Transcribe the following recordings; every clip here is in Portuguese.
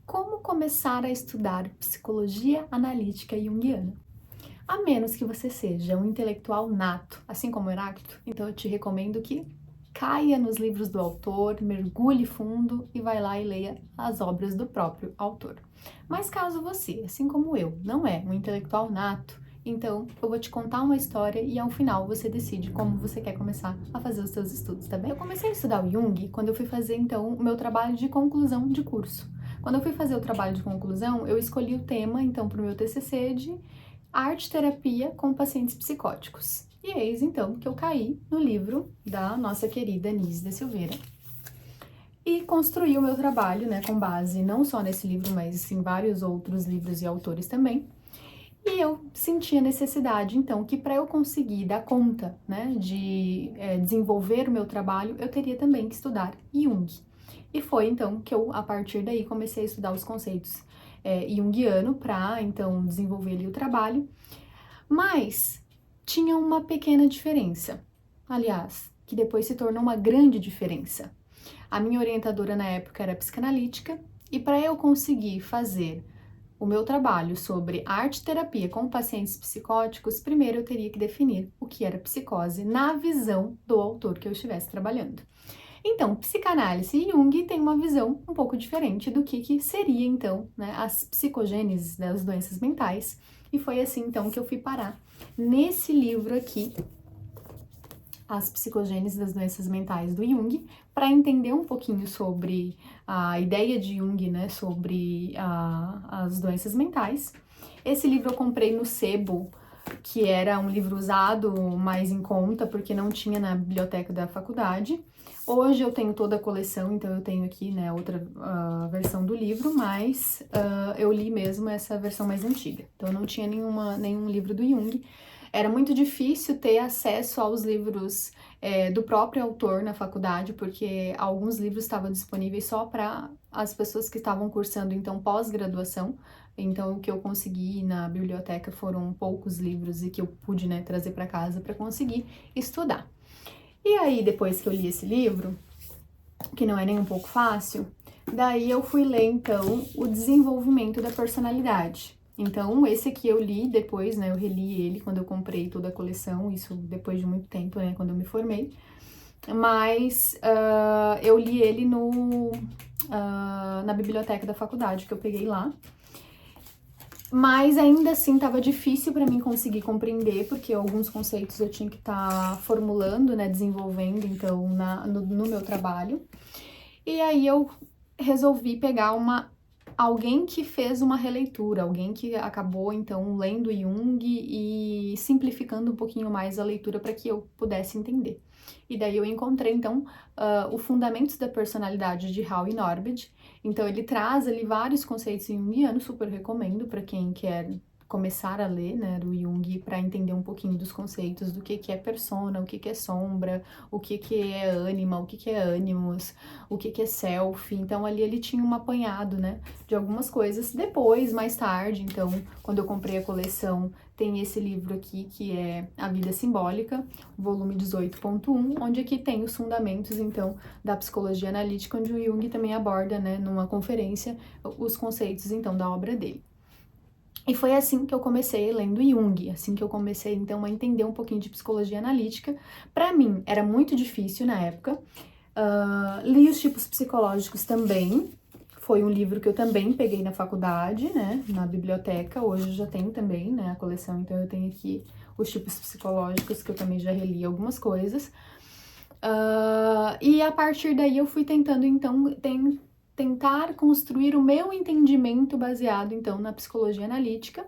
Como começar a estudar psicologia analítica junguiana? A menos que você seja um intelectual nato, assim como Heráclito, então eu te recomendo que caia nos livros do autor, mergulhe fundo e vai lá e leia as obras do próprio autor. Mas caso você, assim como eu, não é um intelectual nato, então eu vou te contar uma história e ao final você decide como você quer começar a fazer os seus estudos, tá bem? Eu comecei a estudar o Jung quando eu fui fazer então o meu trabalho de conclusão de curso. Quando eu fui fazer o trabalho de conclusão, eu escolhi o tema então para o meu TCC de arte-terapia com pacientes psicóticos. E eis então que eu caí no livro da nossa querida Anísia da Silveira e construí o meu trabalho, né, com base não só nesse livro, mas em vários outros livros e autores também. E eu senti a necessidade, então, que para eu conseguir dar conta, né, de desenvolver o meu trabalho, eu teria também que estudar Jung. E foi, então, que eu, a partir daí, comecei a estudar os conceitos junguiano para, então, desenvolver ali o trabalho. Mas tinha uma pequena diferença, aliás, que depois se tornou uma grande diferença. A minha orientadora na época era psicanalítica, e para eu conseguir fazer o meu trabalho sobre arte-terapia com pacientes psicóticos, primeiro eu teria que definir o que era psicose na visão do autor que eu estivesse trabalhando. Então, psicanálise e Jung tem uma visão um pouco diferente do que seria, então, né, as psicogêneses das doenças mentais, e foi assim, então, que eu fui parar nesse livro aqui, As Psicogêneses das Doenças Mentais, do Jung, para entender um pouquinho sobre a ideia de Jung, né, sobre as doenças mentais. Esse livro eu comprei no Sebo, que era um livro usado mais em conta, porque não tinha na biblioteca da faculdade. Hoje eu tenho toda a coleção, então eu tenho aqui, né, outra versão do livro, mas eu li mesmo essa versão mais antiga. Então não tinha nenhum livro do Jung. Era muito difícil ter acesso aos livros do próprio autor na faculdade, porque alguns livros estavam disponíveis só para as pessoas que estavam cursando, então, pós-graduação. Então, o que eu consegui na biblioteca foram poucos livros e que eu pude, né, trazer para casa para conseguir estudar. E aí, depois que eu li esse livro, que não é nem um pouco fácil, daí eu fui ler, então, o desenvolvimento da personalidade. Então, esse aqui eu li depois, né, eu reli ele quando eu comprei toda a coleção, isso depois de muito tempo, né, quando eu me formei. Mas eu li ele na biblioteca da faculdade, que eu peguei lá. Mas ainda assim estava difícil para mim conseguir compreender, porque alguns conceitos eu tinha que estar formulando, né, desenvolvendo, então, no meu trabalho. E aí eu resolvi pegar alguém que fez uma releitura, alguém que acabou, então, lendo Jung e simplificando um pouquinho mais a leitura para que eu pudesse entender. E daí eu encontrei, então, o Fundamentos da Personalidade de Hal e Norbert. Então, ele traz ali vários conceitos junguianos, super recomendo para quem quer começar a ler, né, do Jung, para entender um pouquinho dos conceitos do que é persona, o que é sombra, o que é ânima, o que é ânimos, o que é self. Então, ali ele tinha um apanhado, né, de algumas coisas. Depois, mais tarde, então, quando eu comprei a coleção, tem esse livro aqui, que é A Vida Simbólica, volume 18.1, onde aqui tem os fundamentos, então, da psicologia analítica, onde o Jung também aborda, né, numa conferência, os conceitos, então, da obra dele. E foi assim que eu comecei lendo Jung, assim que eu comecei, então, a entender um pouquinho de psicologia analítica. Para mim, era muito difícil na época. Li os tipos psicológicos também. Foi um livro que eu também peguei na faculdade, né, na biblioteca. Hoje eu já tenho também, né, a coleção, então eu tenho aqui os tipos psicológicos, que eu também já reli algumas coisas. E a partir daí eu fui tentando, então, tentar construir o meu entendimento baseado, então, na psicologia analítica.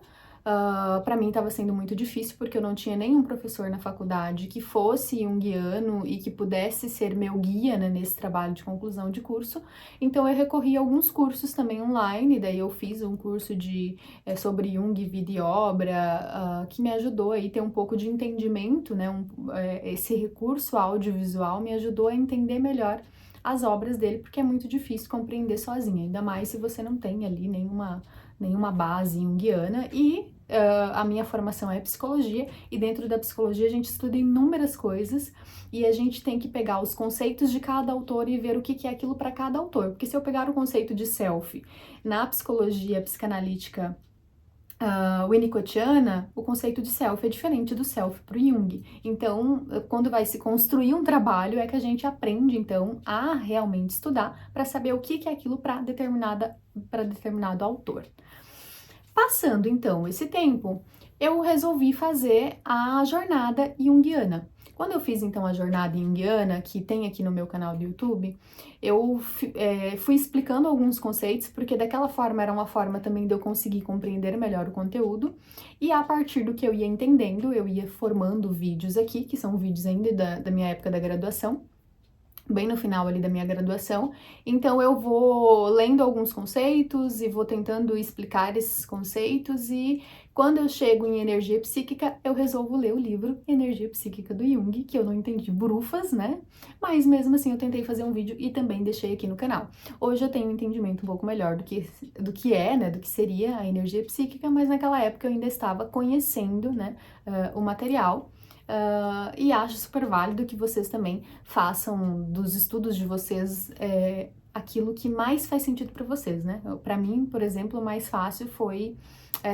Para mim estava sendo muito difícil, porque eu não tinha nenhum professor na faculdade que fosse junguiano e que pudesse ser meu guia, né, nesse trabalho de conclusão de curso. Então eu recorri a alguns cursos também online, daí eu fiz um curso sobre Jung, vida e obra, que me ajudou aí a ter um pouco de entendimento, né, esse recurso audiovisual me ajudou a entender melhor as obras dele, porque é muito difícil compreender sozinha, ainda mais se você não tem ali nenhuma base junguiana. E a minha formação é psicologia, e dentro da psicologia a gente estuda inúmeras coisas, e a gente tem que pegar os conceitos de cada autor e ver o que é aquilo para cada autor. Porque se eu pegar o conceito de self na psicologia psicanalítica winnicottiana, o conceito de self é diferente do self para o Jung. Então, quando vai se construir um trabalho, é que a gente aprende, então, a realmente estudar para saber o que é aquilo para determinado autor. Passando, então, esse tempo, eu resolvi fazer a jornada junguiana. Quando eu fiz, então, a jornada junguiana, que tem aqui no meu canal do YouTube, eu fui explicando alguns conceitos, porque daquela forma era uma forma também de eu conseguir compreender melhor o conteúdo, e a partir do que eu ia entendendo, eu ia formando vídeos aqui, que são vídeos ainda da minha época da graduação, bem no final ali da minha graduação. Então eu vou lendo alguns conceitos e vou tentando explicar esses conceitos, e quando eu chego em energia psíquica, eu resolvo ler o livro Energia Psíquica do Jung, que eu não entendi brufas, né? Mas mesmo assim eu tentei fazer um vídeo e também deixei aqui no canal. Hoje eu tenho um entendimento um pouco melhor do que é, né, do que seria a energia psíquica, mas naquela época eu ainda estava conhecendo, né, o material. E acho super válido que vocês também façam dos estudos de vocês aquilo que mais faz sentido para vocês, né? Para mim, por exemplo, o mais fácil foi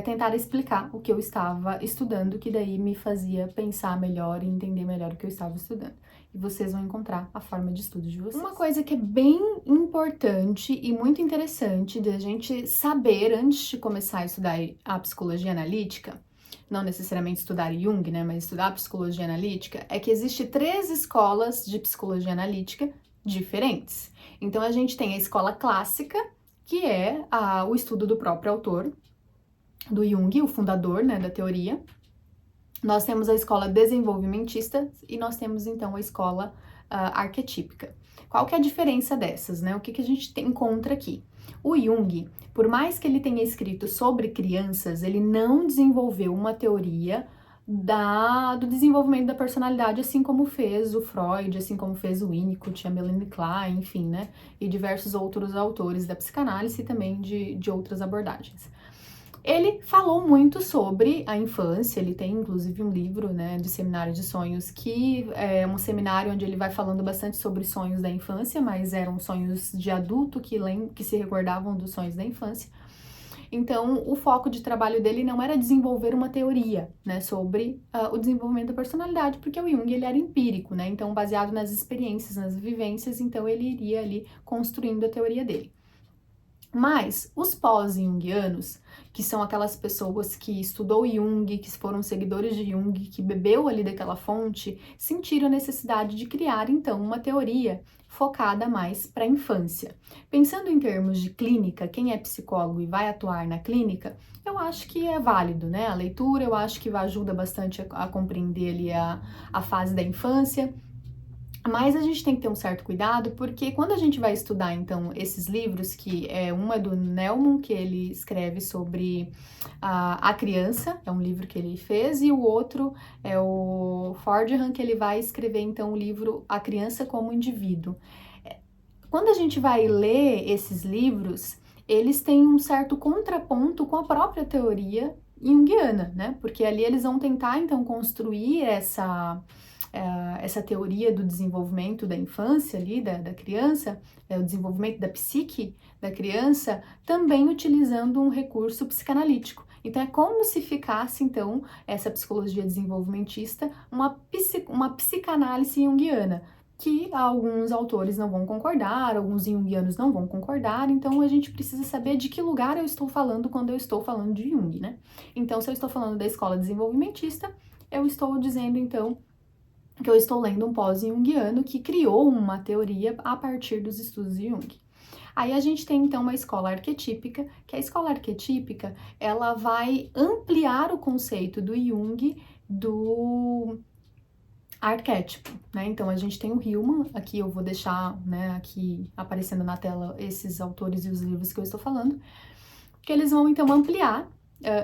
tentar explicar o que eu estava estudando, que daí me fazia pensar melhor e entender melhor o que eu estava estudando. E vocês vão encontrar a forma de estudo de vocês. Uma coisa que é bem importante e muito interessante de a gente saber antes de começar a estudar a psicologia analítica, não necessariamente estudar Jung, né, mas estudar psicologia analítica, é que existe 3 escolas de psicologia analítica diferentes. Então, a gente tem a escola clássica, que é o estudo do próprio autor, do Jung, o fundador, né, da teoria. Nós temos a escola desenvolvimentista e nós temos, então, a escola arquetípica. Qual que é a diferença dessas, né? O que a gente encontra aqui? O Jung, por mais que ele tenha escrito sobre crianças, ele não desenvolveu uma teoria do desenvolvimento da personalidade, assim como fez o Freud, assim como fez o Winnicott, a Melanie Klein, enfim, né? E diversos outros autores da psicanálise e também de outras abordagens. Ele falou muito sobre a infância, ele tem inclusive um livro, né, de Seminário de Sonhos, que é um seminário onde ele vai falando bastante sobre sonhos da infância, mas eram sonhos de adulto que se recordavam dos sonhos da infância. Então, o foco de trabalho dele não era desenvolver uma teoria, né, sobre o desenvolvimento da personalidade, porque o Jung, ele era empírico, né, então baseado nas experiências, nas vivências, então ele iria ali construindo a teoria dele. Mas os pós-junguianos, que são aquelas pessoas que estudou Jung, que foram seguidores de Jung, que bebeu ali daquela fonte, sentiram a necessidade de criar, então, uma teoria focada mais para a infância. Pensando em termos de clínica, quem é psicólogo e vai atuar na clínica, eu acho que é válido, né? A leitura, eu acho que ajuda bastante a compreender ali a fase da infância. Mas a gente tem que ter um certo cuidado, porque quando a gente vai estudar, então, esses livros, que um é do Nelman, que ele escreve sobre a criança, é um livro que ele fez, e o outro é o Fordham, que ele vai escrever, então, o livro A Criança como Indivíduo. Quando a gente vai ler esses livros, eles têm um certo contraponto com a própria teoria junguiana, né? Porque ali eles vão tentar, então, construir essa teoria do desenvolvimento da infância ali, da criança, o desenvolvimento da psique da criança, também utilizando um recurso psicanalítico. Então, é como se ficasse, então, essa psicologia desenvolvimentista, uma psicanálise junguiana, que alguns autores não vão concordar, alguns junguianos não vão concordar, então a gente precisa saber de que lugar eu estou falando quando eu estou falando de Jung, né? Então, se eu estou falando da escola desenvolvimentista, eu estou dizendo, então, que eu estou lendo um pós-junguiano que criou uma teoria a partir dos estudos de Jung. Aí a gente tem, então, uma escola arquetípica, que a escola arquetípica, ela vai ampliar o conceito do Jung do arquétipo, né? Então, a gente tem o Hillman, aqui eu vou deixar, né, aqui aparecendo na tela esses autores e os livros que eu estou falando, que eles vão, então, ampliar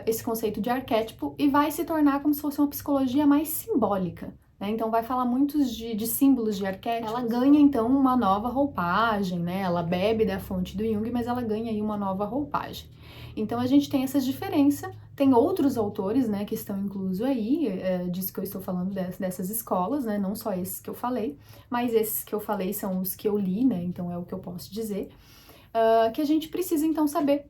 esse conceito de arquétipo e vai se tornar como se fosse uma psicologia mais simbólica, né? Então vai falar muitos de símbolos, de arquétipos. Ela ganha então uma nova roupagem, né? Ela bebe da fonte do Jung, mas ela ganha aí uma nova roupagem. Então a gente tem essas diferenças, tem outros autores, né, que estão inclusos aí, disso que eu estou falando dessas escolas, né, não só esses que eu falei, mas esses que eu falei são os que eu li, né, então é o que eu posso dizer, que a gente precisa então saber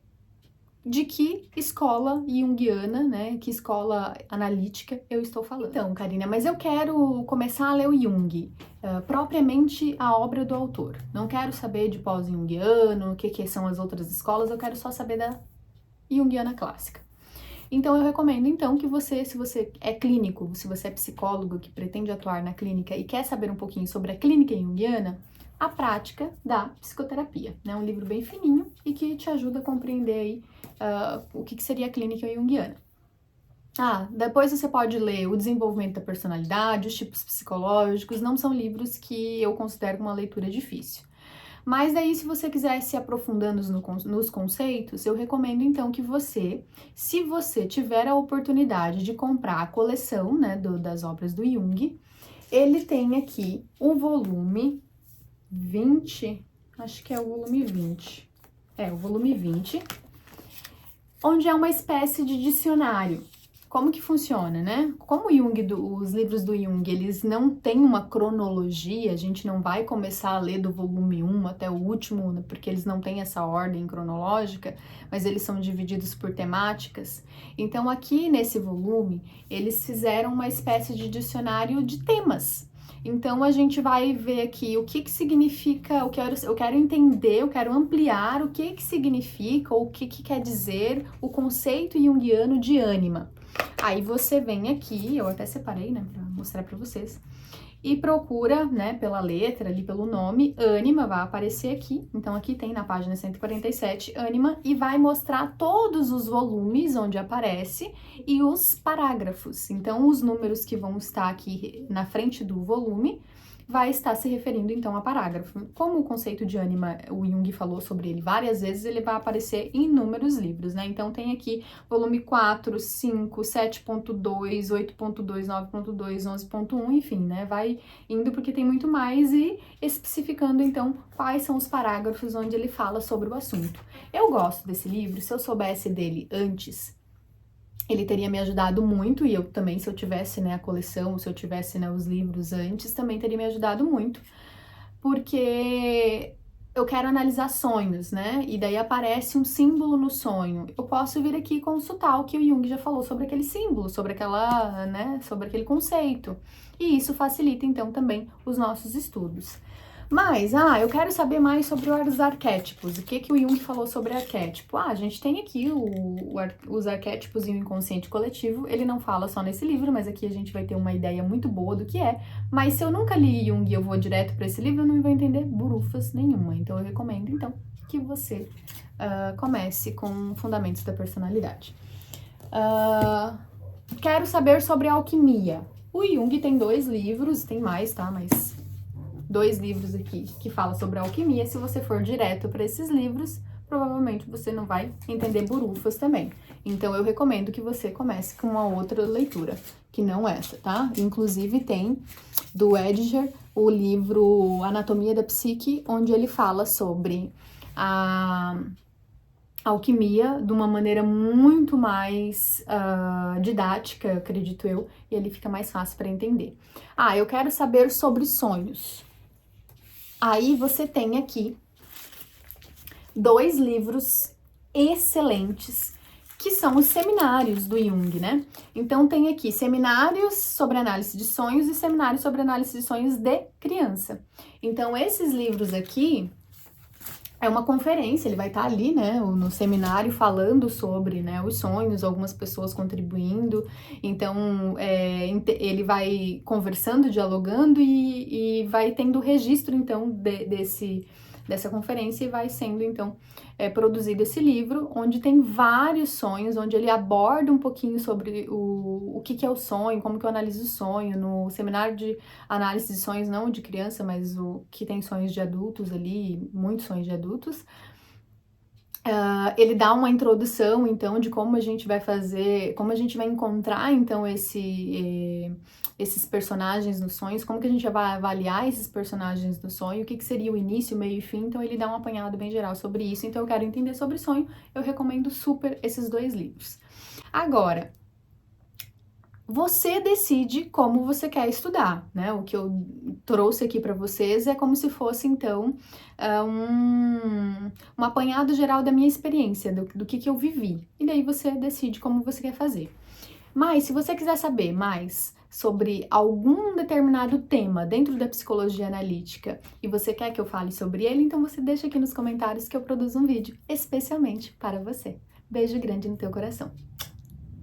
de que escola junguiana, né, que escola analítica eu estou falando. Então, Karina, mas eu quero começar a ler o Jung, propriamente a obra do autor. Não quero saber de pós-junguiano, o que são as outras escolas, eu quero só saber da junguiana clássica. Então, eu recomendo, então, que você, se você é clínico, se você é psicólogo que pretende atuar na clínica e quer saber um pouquinho sobre a clínica junguiana, a prática da psicoterapia, né? Um livro bem fininho e que te ajuda a compreender aí o que seria a clínica junguiana. Depois você pode ler O Desenvolvimento da Personalidade, Os Tipos Psicológicos, não são livros que eu considero uma leitura difícil. Mas daí, se você quiser se aprofundando nos conceitos, eu recomendo então que você, se você tiver a oportunidade de comprar a coleção, né, das obras do Jung, ele tem aqui o volume 20, acho que é o volume 20. O volume 20, onde é uma espécie de dicionário. Como que funciona, né? Como os livros do Jung, eles não têm uma cronologia, a gente não vai começar a ler do volume 1 até o último, né, porque eles não têm essa ordem cronológica, mas eles são divididos por temáticas. Então, aqui nesse volume, eles fizeram uma espécie de dicionário de temas. Então, a gente vai ver aqui o que significa, eu quero entender, eu quero ampliar o que significa ou o que quer dizer o conceito junguiano de ânima. Aí você vem aqui, eu até separei, né, pra mostrar pra vocês, e procura, né, pela letra, ali pelo nome, ânima, vai aparecer aqui. Então, aqui tem na página 147, ânima, e vai mostrar todos os volumes onde aparece e os parágrafos. Então, os números que vão estar aqui na frente do volume vai estar se referindo, então, a parágrafo. Como o conceito de ânima, o Jung falou sobre ele várias vezes, ele vai aparecer em inúmeros livros, né? Então, tem aqui volume 4, 5, 7.2, 8.2, 9.2, 11.1, enfim, né? Vai indo porque tem muito mais e especificando, então, quais são os parágrafos onde ele fala sobre o assunto. Eu gosto desse livro, se eu soubesse dele antes, ele teria me ajudado muito, e eu também, se eu tivesse, né, a coleção, se eu tivesse, né, os livros antes, também teria me ajudado muito, porque eu quero analisar sonhos, né, e daí aparece um símbolo no sonho. Eu posso vir aqui e consultar o que o Jung já falou sobre aquele símbolo, sobre aquela, né, sobre aquele conceito, e isso facilita, então, também os nossos estudos. Mas, eu quero saber mais sobre os arquétipos. O que o Jung falou sobre arquétipo? A gente tem aqui os arquétipos e o inconsciente coletivo. Ele não fala só nesse livro, mas aqui a gente vai ter uma ideia muito boa do que é. Mas se eu nunca li Jung e eu vou direto para esse livro, eu não vou entender burufas nenhuma. Então, eu recomendo, então, que você comece com Fundamentos da Personalidade. Quero saber sobre a alquimia. O Jung tem 2 livros, tem mais, tá? Mas 2 livros aqui que falam sobre a alquimia. Se você for direto para esses livros, provavelmente você não vai entender burufas também. Então, eu recomendo que você comece com uma outra leitura, que não essa, tá? Inclusive, tem do Edinger o livro Anatomia da Psique, onde ele fala sobre a alquimia de uma maneira muito mais didática, acredito eu, e ele fica mais fácil para entender. Eu quero saber sobre sonhos. Aí você tem aqui 2 livros excelentes, que são os seminários do Jung, né? Então, tem aqui seminários sobre análise de sonhos e seminários sobre análise de sonhos de criança. Então, esses livros aqui é uma conferência, ele vai estar ali, né, no seminário falando sobre, né, os sonhos, algumas pessoas contribuindo, então ele vai conversando, dialogando e vai tendo registro, então, dessa conferência e vai sendo, então, produzido esse livro, onde tem vários sonhos, onde ele aborda um pouquinho sobre o que é o sonho, como que eu analiso o sonho, no seminário de análise de sonhos, não de criança, mas o que tem sonhos de adultos ali, muitos sonhos de adultos. Ele dá uma introdução, então, de como a gente vai fazer, como a gente vai encontrar, então, esses personagens nos sonhos, como que a gente vai avaliar esses personagens no sonho, o que seria o início, meio e fim, então ele dá um apanhado bem geral sobre isso. Então eu quero entender sobre sonho, eu recomendo super esses 2 livros. Agora, você decide como você quer estudar, né? O que eu trouxe aqui para vocês é como se fosse, então, um apanhado geral da minha experiência, do que eu vivi. E daí você decide como você quer fazer. Mas, se você quiser saber mais sobre algum determinado tema dentro da psicologia analítica e você quer que eu fale sobre ele, então você deixa aqui nos comentários que eu produzo um vídeo especialmente para você. Beijo grande no teu coração.